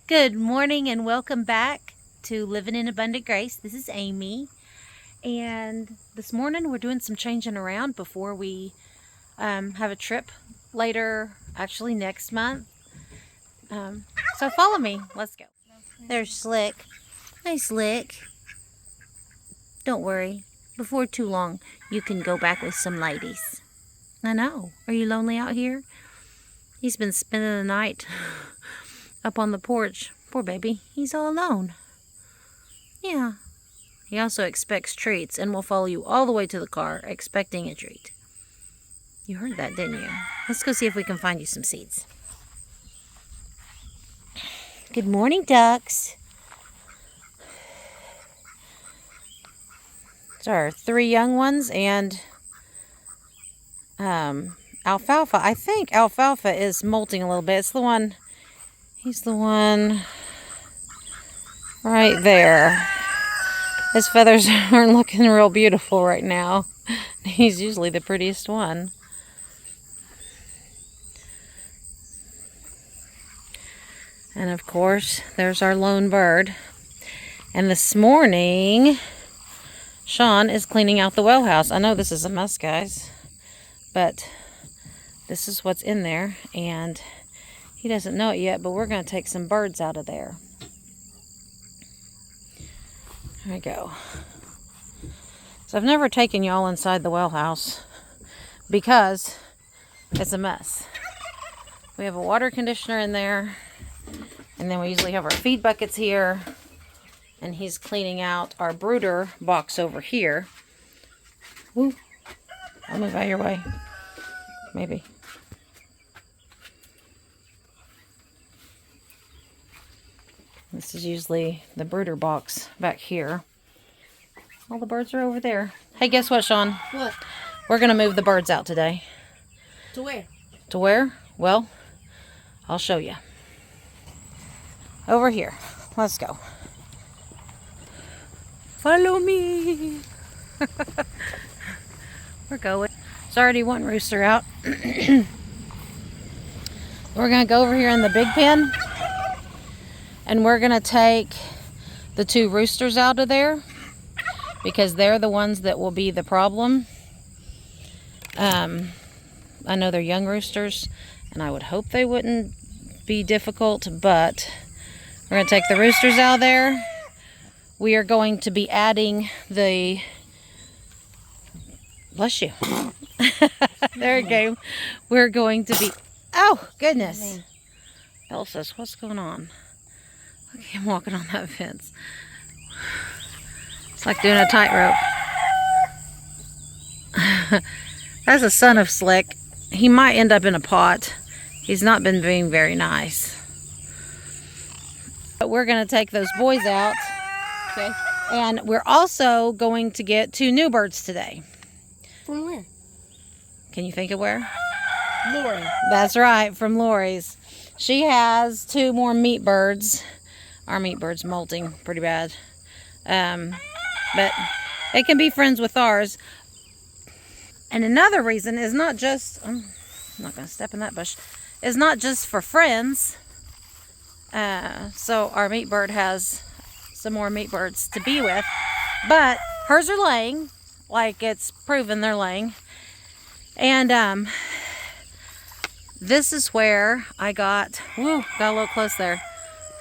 Good morning and welcome back to Living in Abundant Grace. This is Amy, and this morning we're doing some changing around before we have a trip later, actually next month. So follow me. Let's go. There's Slick. Hi, Slick. Don't worry. Before too long, you can go back with some ladies. I know. Are you lonely out here? He's been spending the night up on the porch. Poor baby. He's all alone. Yeah. He also expects treats and will follow you all the way to the car expecting a treat. You heard that, didn't you? Let's go see if we can find you some seeds. Good morning, ducks. These are 3 young ones and alfalfa. I think alfalfa is molting a little bit. It's the one, he's the one right there. His feathers aren't looking real beautiful right now. He's usually the prettiest one. And of course, there's our lone bird. And this morning, Sean is cleaning out the well house. I know this is a mess, guys, but this is what's in there. And he doesn't know it yet, but we're going to take some birds out of there. There we go. So I've never taken y'all inside the well house because it's a mess. We have a water conditioner in there, and then we usually have our feed buckets here, and he's cleaning out our brooder box over here. Woo. I'll move out of your way. Maybe. This is usually the brooder box back here. All the birds are over there. Hey, guess what, Sean? What? We're going to move the birds out today. To where? To where? Well, I'll show you. Over here. Let's go. Follow me. We're going. There's already one rooster out. We're going to go over here in the big pen. And we're going to take the 2 roosters out of there because they're the ones that will be the problem. I know they're young roosters, and I would hope they wouldn't be difficult, but we're going to take the roosters out of there. We are going to be adding the... Bless you. There you go. We're going to be... Oh, goodness. Elsa's, what's going on? Okay, I'm walking on that fence. It's like doing a tightrope. That's a son of Slick. He might end up in a pot. He's not been being very nice. But we're going to take those boys out. Okay. And we're also going to get 2 new birds today. From where? Can you think of where? Lori. That's right, from Lori's. She has 2 more meat birds. Our meat bird's molting pretty bad. But they can be friends with ours. And another reason is not just... I'm not going to step in that bush. Is not just for friends. So our meat bird has some more meat birds to be with. But hers are laying. Like it's proven they're laying. And this is where I got... Woo, got a little close there.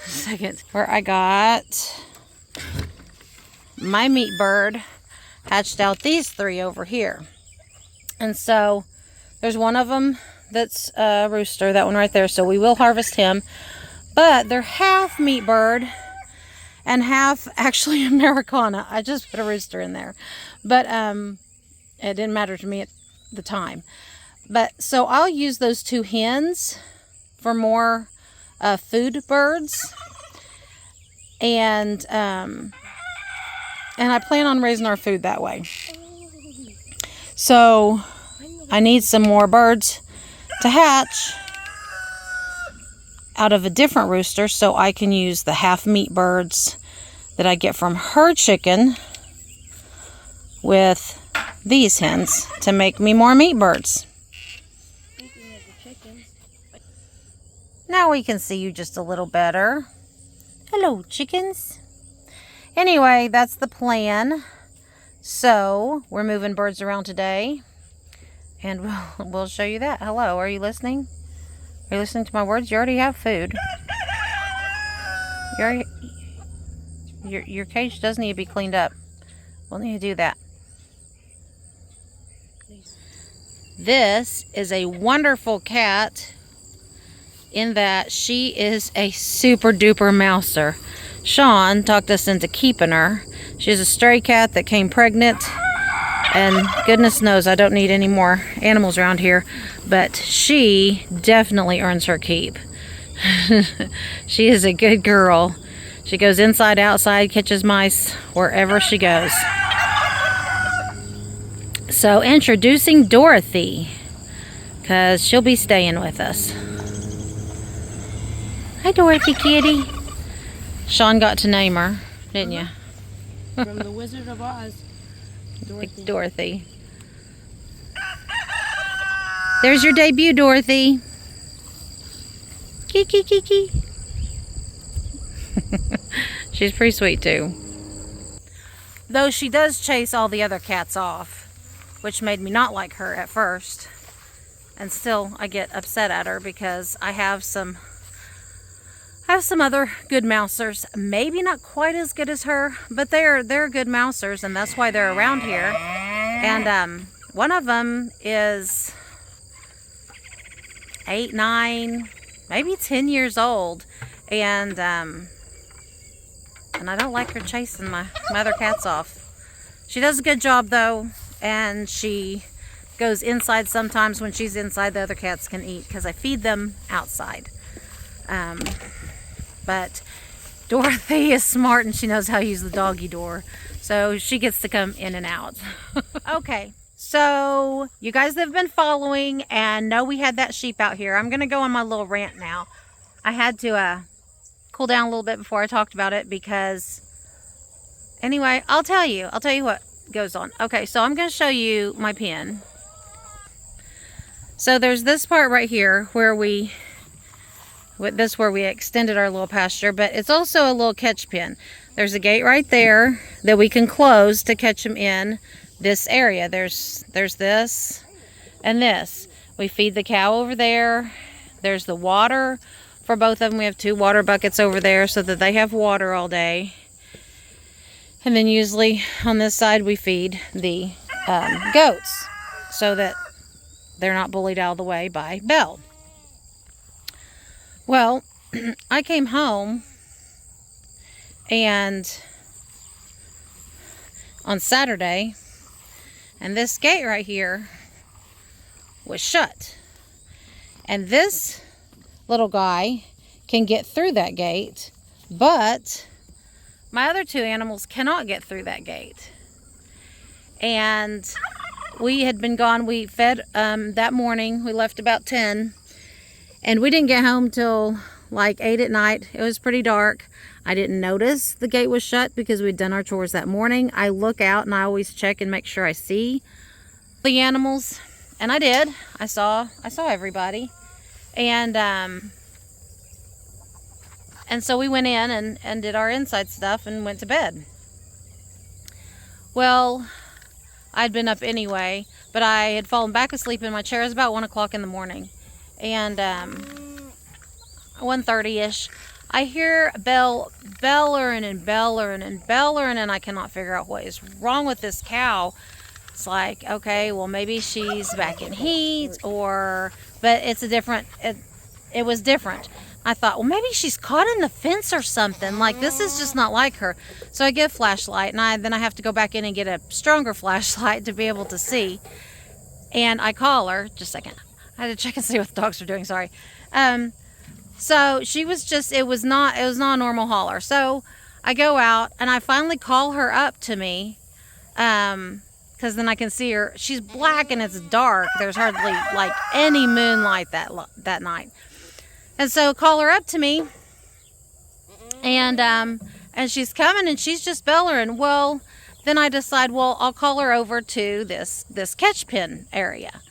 Second, where I got my meat bird hatched out these 3 over here. And so there's one of them that's a rooster, that one right there, so we will harvest him. But they're half meat bird and half actually Americana. I just put a rooster in there, but it didn't matter to me at the time. But so I'll use those 2 hens for more food birds, and I plan on raising our food that way. So I need some more birds to hatch out of a different rooster, so I can use the half meat birds that I get from her chicken with these hens to make me more meat birds. Now we can see you just a little better. Hello, chickens. Anyway, that's the plan. So, we're moving birds around today. And we'll show you that. Hello, are you listening? Are you listening to my words? You already have food. Your cage does need to be cleaned up. We'll need to do that. This is a wonderful cat in that she is a super duper mouser. Sean talked us into keeping her. She's a stray cat that came pregnant, and goodness knows I don't need any more animals around here, but she definitely earns her keep. She is a good girl. She goes inside, outside, catches mice wherever she goes. So introducing Dorothy, because she'll be staying with us. Hi, Dorothy kitty. Sean got to name her, didn't you? From the Wizard of Oz. Dorothy. There's your debut, Dorothy. Kiki kiki. She's pretty sweet too. Though she does chase all the other cats off, which made me not like her at first. And still I get upset at her because I have some other good mousers, maybe not quite as good as her, but they're good mousers, and that's why they're around here. And one of them is 8, 9, maybe 10 years old, and I don't like her chasing my other cats off. She does a good job though, and she goes inside sometimes. When she's inside, the other cats can eat because I feed them outside. But Dorothy is smart and she knows how to use the doggy door. So she gets to come in and out. Okay, so you guys that have been following and know we had that sheep out here. I'm going to go on my little rant now. I had to cool down a little bit before I talked about it because... Anyway, I'll tell you what goes on. Okay, so I'm going to show you my pen. So there's this part right here where we extended our little pasture, but it's also a little catch pen. There's a gate right there that we can close to catch them in this area. There's this and this. We feed the cow over there. There's the water for both of them. We have 2 water buckets over there so that they have water all day. And then usually on this side we feed the goats so that they're not bullied out of the way by Belle. Well, I came home and on Saturday, and this gate right here was shut. And this little guy can get through that gate, but my other 2 animals cannot get through that gate. And we had been gone. We fed that morning. We left about 10. And we didn't get home till like 8 at night. It was pretty dark. I didn't notice the gate was shut because we'd done our chores that morning. I look out and I always check and make sure I see the animals. And I did. I saw everybody. And so we went in and did our inside stuff and went to bed. Well, I'd been up anyway, but I had fallen back asleep in my chair. It was about 1 o'clock in the morning. And 1:30ish, I hear bellering and bellering and bellering, and I cannot figure out what is wrong with this cow. It's like, okay, well maybe she's back in heat, but it's a different. It was different. I thought, well maybe she's caught in the fence or something. Like this is just not like her. So I get a flashlight, and then I have to go back in and get a stronger flashlight to be able to see. And I call her. Just a second. I had to check and see what the dogs are doing, sorry. So she was just, it was not a normal holler. So I go out and I finally call her up to me, because then I can see her. She's black and it's dark. There's hardly like any moonlight that night. And so call her up to me, and she's coming and she's just bellowing. Well, then I decide, well, I'll call her over to this catch pen area.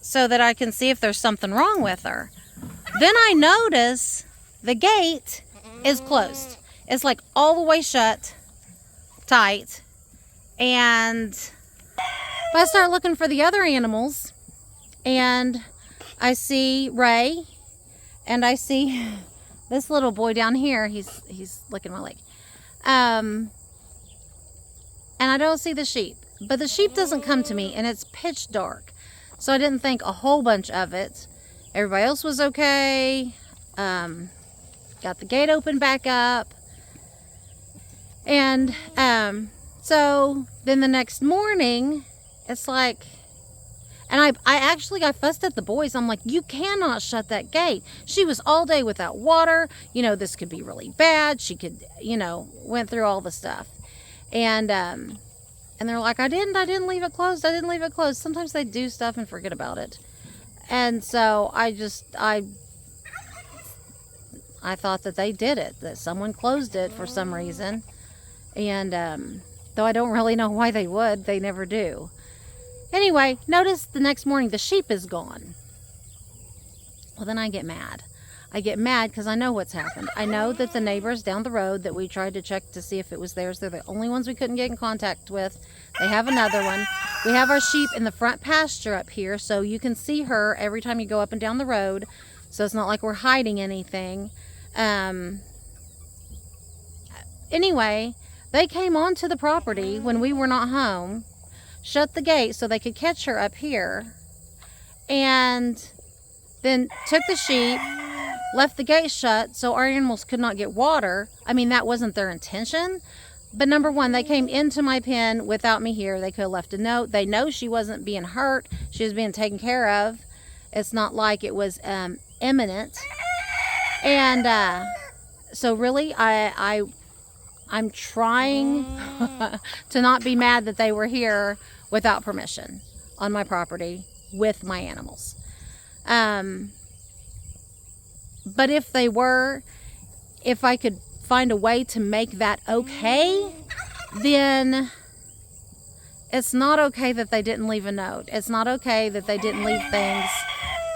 So that I can see if there's something wrong with her. Then I notice the gate is closed. It's like all the way shut, tight. And I start looking for the other animals, and I see Ray, and I see this little boy down here. He's licking my leg. And I don't see the sheep. But the sheep doesn't come to me, and it's pitch dark. So I didn't think a whole bunch of it. Everybody else was okay. Got the gate open back up. And so then the next morning, it's like, and I fussed at the boys. I'm like, you cannot shut that gate. She was all day without water. You know, this could be really bad. She could, you know, went through all the stuff. And they're like, I didn't leave it closed. I didn't leave it closed. Sometimes they do stuff and forget about it. And so I thought that they did it, that someone closed it for some reason. And though I don't really know why they would, they never do. Anyway, notice the next morning the sheep is gone. Well, then I get mad. I get mad because I know what's happened. I know that the neighbors down the road that we tried to check to see if it was theirs, they're the only ones we couldn't get in contact with. They have another one. We have our sheep in the front pasture up here, so you can see her every time you go up and down the road. So it's not like we're hiding anything. Anyway, they came onto the property when we were not home, shut the gate so they could catch her up here, and then took the sheep, left the gate shut so our animals could not get water. I mean, that wasn't their intention. But number one, they came into my pen without me here. They could have left a note. They know she wasn't being hurt. She was being taken care of. It's not like it was imminent. And so really, I'm trying to not be mad that they were here without permission on my property with my animals. But if they were, if I could find a way to make that okay, then it's not okay that they didn't leave a note. It's not okay that they didn't leave things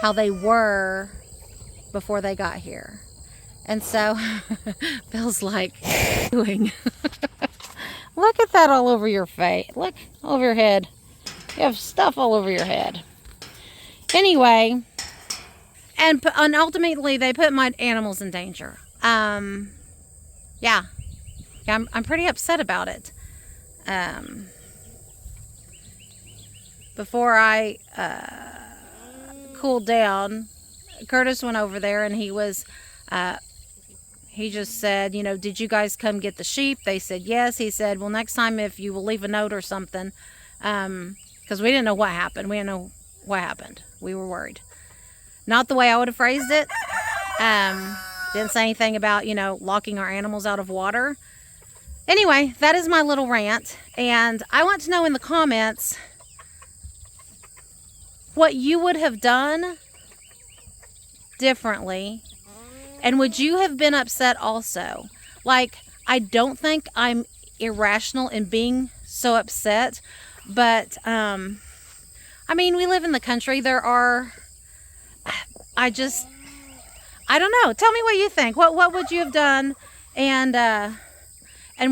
how they were before they got here. And so, feels like doing. Look at that all over your face. Look, all over your head. You have stuff all over your head. Anyway, and ultimately they put my animals in danger. Yeah, I'm pretty upset about it. Before I cooled down, Curtis went over there and he was, he just said, you know, did you guys come get the sheep? They said yes. He said, well, next time if you will leave a note or something, because we didn't know what happened. We didn't know what happened. We were worried. Not the way I would have phrased it. Didn't say anything about, you know, locking our animals out of water. Anyway, that is my little rant. And I want to know in the comments what you would have done differently. And would you have been upset also? Like, I don't think I'm irrational in being so upset. But, I mean, we live in the country. There are, I don't know. Tell me what you think. What would you have done? And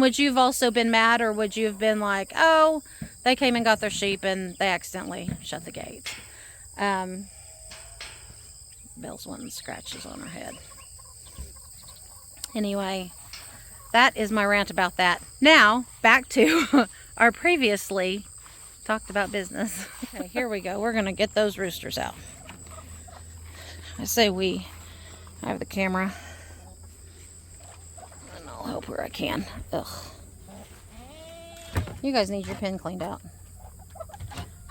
would you have also been mad, or would you have been like, oh, they came and got their sheep and they accidentally shut the gate? Bill's wanting scratches on her head. Anyway, that is my rant about that. Now, back to our previously talked about business. Okay, here we go. We're going to get those roosters out. I say we. I have the camera. And I'll help where I can. Ugh. You guys need your pen cleaned out.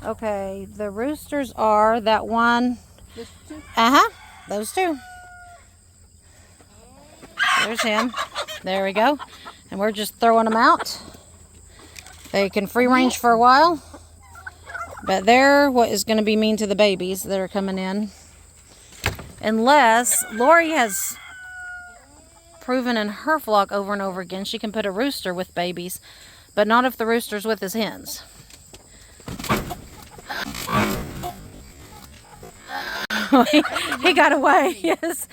Okay, the roosters are that one. This two? Uh-huh. Those two. There's him. There we go. And we're just throwing them out. They can free range for a while. But they're what is going to be mean to the babies that are coming in. Unless Lori has proven in her flock over and over again she can put a rooster with babies, but not if the rooster's with his hens. He got away, yes.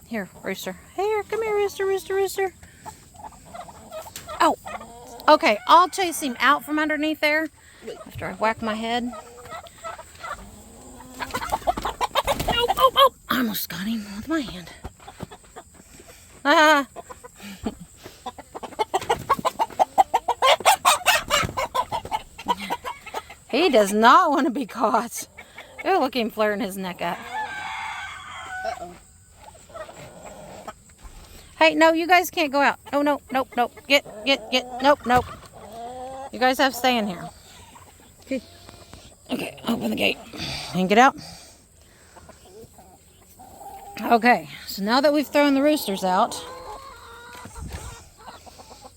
Here, rooster. Here. Come here, rooster, rooster, rooster. Oh, okay. I'll chase him out from underneath there after I whack my head. Oh, oh, oh. I almost got him with my hand. Ah. He does not want to be caught. Oh, look at him flaring his neck up. Uh-oh. Hey, no, you guys can't go out. Oh, no, nope, nope. Get. Nope, nope. You guys have to stay in here. Okay. Okay, open the gate and get out. Okay, so now that we've thrown the roosters out.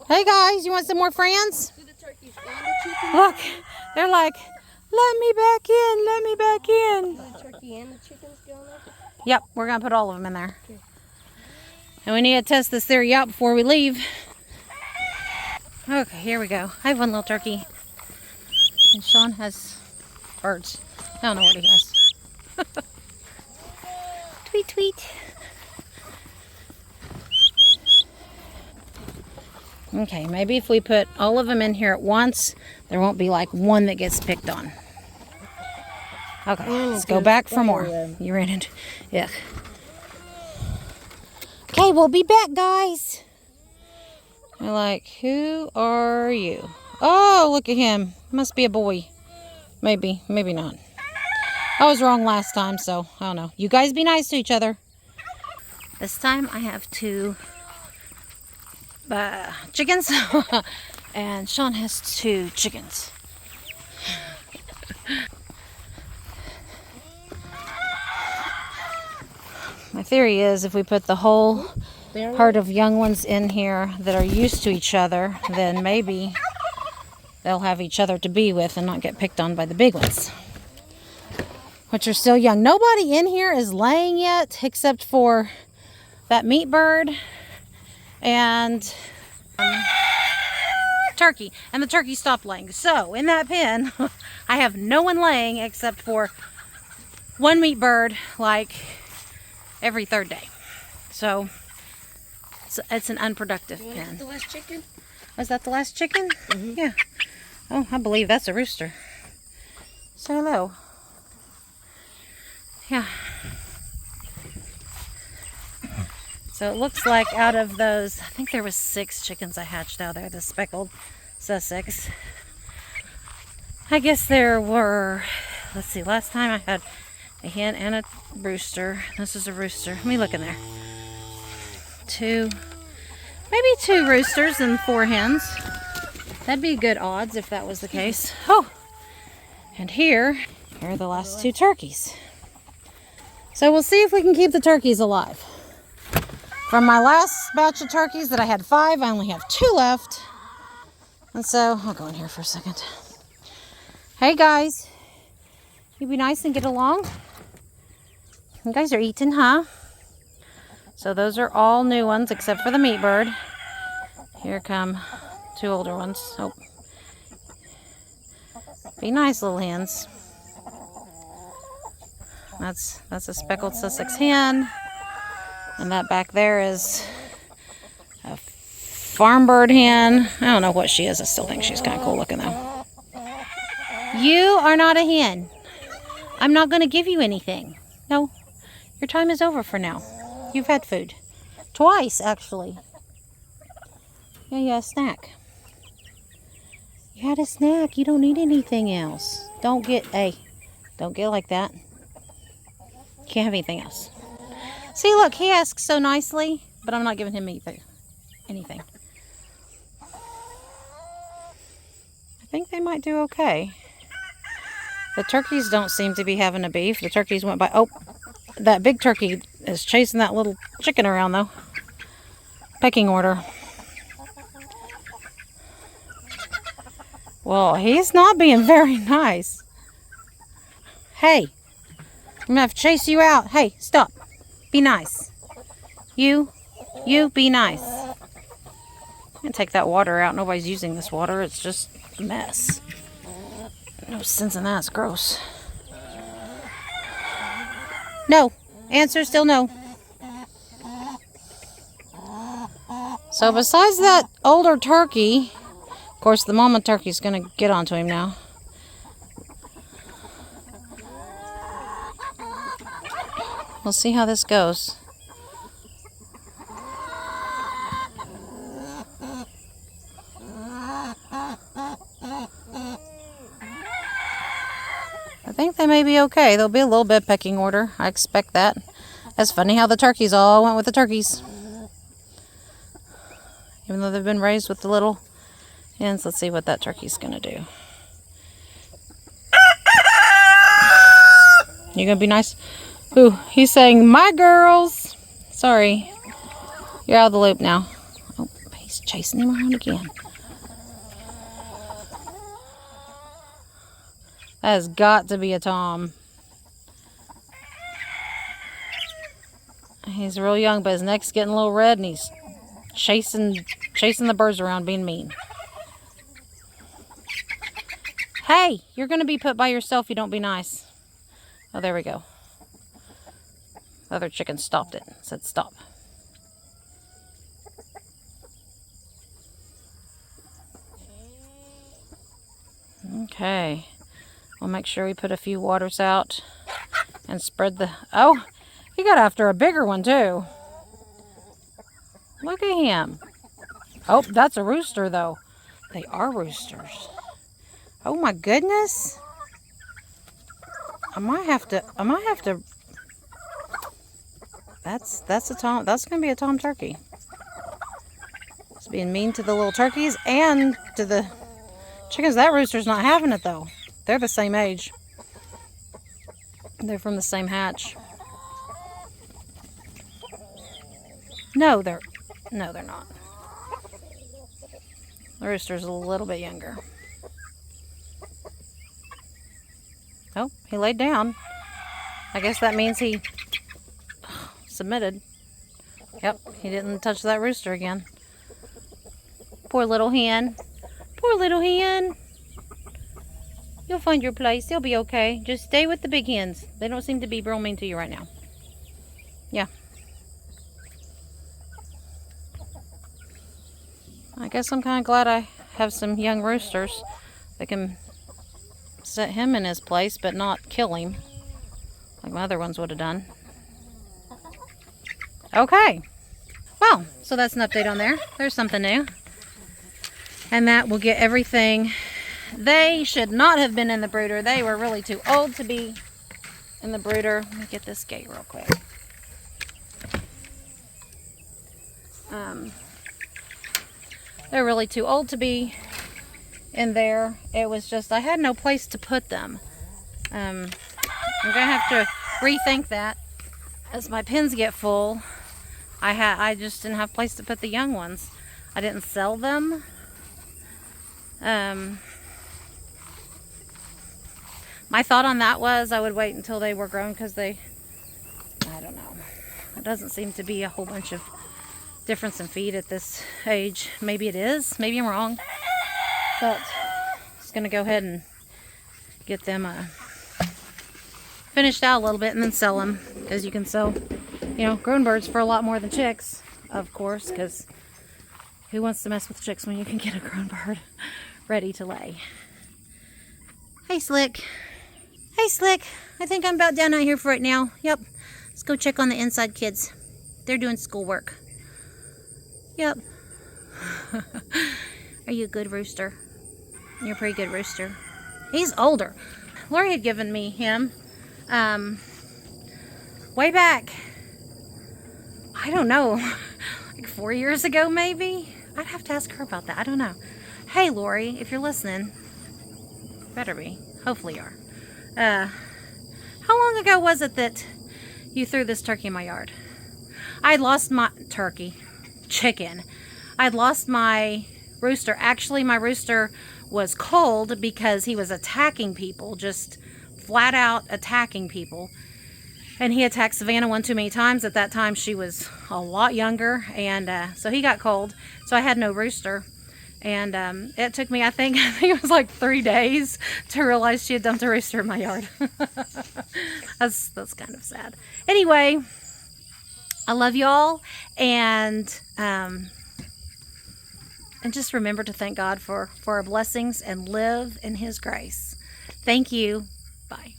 Hey, guys, you want some more friends? Do the turkeys and the chickens? Look, they're like, let me back in, let me back in. The turkey and the chickens go in there? Yep, we're going to put all of them in there. Okay. And we need to test this theory out before we leave. Okay, here we go. I have one little turkey. And Sean has birds. I don't know what he has. Tweet, tweet. Okay, maybe if we put all of them in here at once, there won't be like one that gets picked on. Okay, let's go back for more. You ran into... Yeah. Okay, we'll be back, guys. They're like, who are you? Oh, look at him. Must be a boy. Maybe, maybe not. I was wrong last time, so I don't know. You guys be nice to each other. This time I have 2 chickens. And Sean has 2 chickens. My theory is if we put the whole herd of young ones in here that are used to each other, then maybe they'll have each other to be with and not get picked on by the big ones, which are still young. Nobody in here is laying yet except for that meat bird and turkey. And the turkey stopped laying. So in that pen, I have no one laying except for one meat bird like every 3rd day. So it's an unproductive pen. The last chicken? Was that the last chicken? Mm-hmm. Yeah. Oh, I believe that's a rooster. Say hello. Yeah. So it looks like out of those, I think there was 6 chickens I hatched out there, the speckled Sussex. I guess there were, let's see, last time I had a hen and a rooster. This is a rooster. Let me look in there. 2, maybe 2 roosters and 4 hens. That'd be good odds if that was the case. Oh, and here are the last 2 turkeys. So we'll see if we can keep the turkeys alive. From my last batch of turkeys that I had 5, I only have 2 left. And so I'll go in here for a second. Hey guys, you be nice and get along. You guys are eating, huh? So those are all new ones except for the meat bird. Here come 2 older ones. Oh, be nice, little hens. That's a speckled Sussex hen. And that back there is a farm bird hen. I don't know what she is. I still think she's kind of cool looking though. You are not a hen. I'm not going to give you anything. No, your time is over for now. You've had food. Twice, actually. Yeah, you had a snack. You had a snack. You don't need anything else. Don't get like that. Can't have anything else. See, look, he asks so nicely, but I'm not giving him anything. I think they might do okay. The turkeys don't seem to be having a beef. The turkeys went by. Oh, that big turkey is chasing that little chicken around, though. Pecking order. Well, he's not being very nice. Hey, I'm going to have to chase you out. Hey, stop. Be nice. You be nice. I'm going to take that water out. Nobody's using this water. It's just a mess. No sense in that. It's gross. No. Answer still no. So besides that older turkey, of course the mama turkey's going to get onto him now. We'll see how this goes. I think they may be okay. There'll be a little bit pecking order. I expect that. That's funny how the turkeys all went with the turkeys. Even though they've been raised with the little hens. Let's see what that turkey's going to do. You going to be nice? Ooh, he's saying, my girls. Sorry. You're out of the loop now. Oh, he's chasing him around again. That has got to be a tom. He's real young, but his neck's getting a little red, and he's chasing the birds around, being mean. Hey, you're going to be put by yourself if you don't be nice. Oh, there we go. The other chicken stopped it. Said stop. Okay. We'll make sure we put a few waters out and spread the... Oh, he got after a bigger one too. Look at him. Oh, that's a rooster though. They are roosters. Oh my goodness. I might have to. That's a tom. That's gonna be a tom turkey. It's being mean to the little turkeys and to the chickens. That rooster's not having it though. They're the same age. They're from the same hatch. No, they're not. The rooster's a little bit younger. Oh, he laid down. I guess that means he submitted. Yep, he didn't touch that rooster again. Poor little hen. Poor little hen. You'll find your place. You'll be okay. Just stay with the big hens. They don't seem to be real mean to you right now. Yeah. I guess I'm kind of glad I have some young roosters that can set him in his place but not kill him like my other ones would have done. Okay. Well, so that's an update on there. There's something new. And that will get everything. They should not have been in the brooder. They were really too old to be in the brooder. Let me get this gate real quick. They're really too old to be in there. It was just, I had no place to put them. I'm going to have to rethink that as my pens get full. I just didn't have place to put the young ones. I didn't sell them. My thought on that was I would wait until they were grown because I don't know. It doesn't seem to be a whole bunch of difference in feed at this age. Maybe it is. Maybe I'm wrong. But I'm just going to go ahead and get them finished out a little bit and then sell them. Because you can sell, grown birds for a lot more than chicks, of course. Because who wants to mess with chicks when you can get a grown bird ready to lay? Hey, Slick. Hey, Slick. I think I'm about done out here for right now. Yep. Let's go check on the inside kids. They're doing schoolwork. Yep. Are you a good rooster? You're a pretty good rooster. He's older. Lori had given me him way back, I don't know, like 4 years ago maybe? I'd have to ask her about that. I don't know. Hey, Lori, if you're listening, better be. Hopefully you are. How long ago was it that you threw this turkey in my yard? I'd lost my chicken. I'd lost my rooster. Actually, my rooster was cold because he was attacking people, just flat out attacking people. And he attacked Savannah one too many times. At that time, she was a lot younger, and so he got cold. So I had no rooster. And it took me, I think it was like 3 days to realize she had dumped a rooster in my yard. That's kind of sad. Anyway, I love y'all, and And just remember to thank God for our blessings and live in His grace. Thank you. Bye.